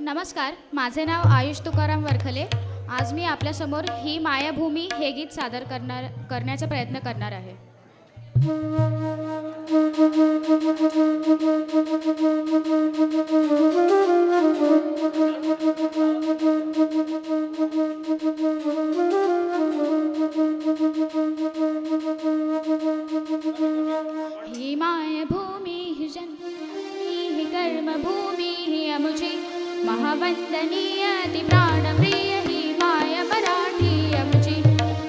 नमस्कार, माझे नाव आयुष तुकाराम वरखले। आज मी आपल्यासमोर ही मायाभूमी हे गीत सादर करण्याचा प्रयत्न करणार आहे। ही मायभूमी ही जन्मभूमी ही कर्मभूमी ही अमुची महावंदनीय ती प्राणप्रिय ही माय मराठी अमुची।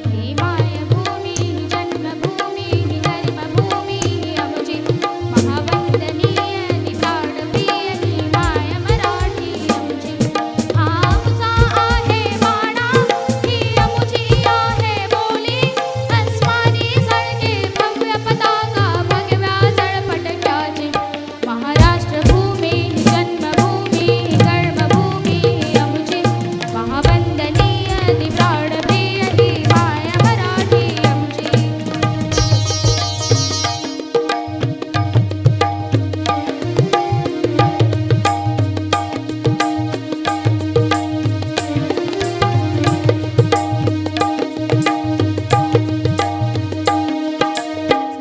ही मायभूमी ही जन्मभूमी ही कर्मभूमी ही अमुची महावंदनीय ती प्राणप्रिय ही माय मराठी अमुची। हा आमचा आहे माणा ही अमुची आहे बोली अस्मानी झळके भव्य पताका भगव्या झळपटक्याची। महाराष्ट्र भूमी ही जन्मभूमी ही कर्मभूमी ही अमुची महावंदनीय ती प्राणप्रिय ही माय मराठी अमुची।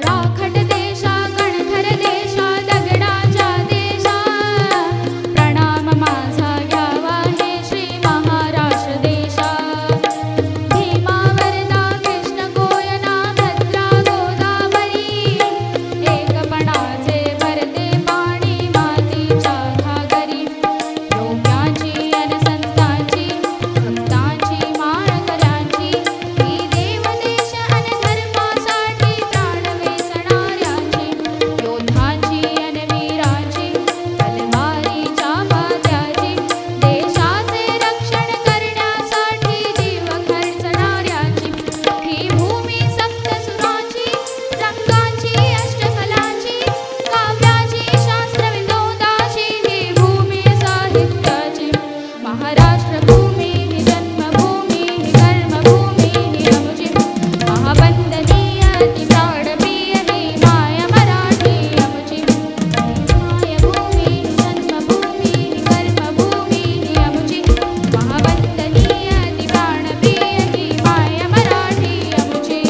राखट देशा कणखर देशा दगडाच्या देशा प्रणाम माझा घ्यावा हे श्री महाराष्ट्र देशा। भीमा वरदा कृष्ण कोयना भद्रा गोदावरी एकपणाचे भरते पाणी मातीच्या घागरी। योग्याची अन संतांची भक्तांची माळकऱ्यांची ही देवदेश अन धर्मासाठी प्राण वेचणाऱ्यांची। योद्धांची अन वीरांची तलवारीच्या वाद्याची देशाचे रक्षण करण्यासाठी जीव खर्चणाऱ्यांची। ही भूमी सप्तसुरांची रंगांची अष्टकलांची काव्याची शास्त्र विनोदाची ही भूमी साहित्याची। महाराष्ट्र भूमी ही जन्मभूमी ही कर्मभूमी ही अमुची महावंदनीय ती प्राणप्रिय ही माय मराठी अमुची। मायभूमी ही जन्मभूमी ही कर्मभूमी ही अमुची महावंदनीय ती प्राणप्रिय ही माय मराठी अमुची।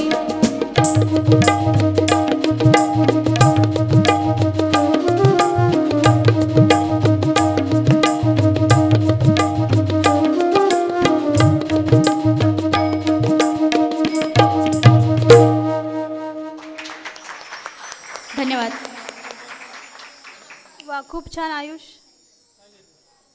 धन्यवाद। वा, खूप छान आयुष.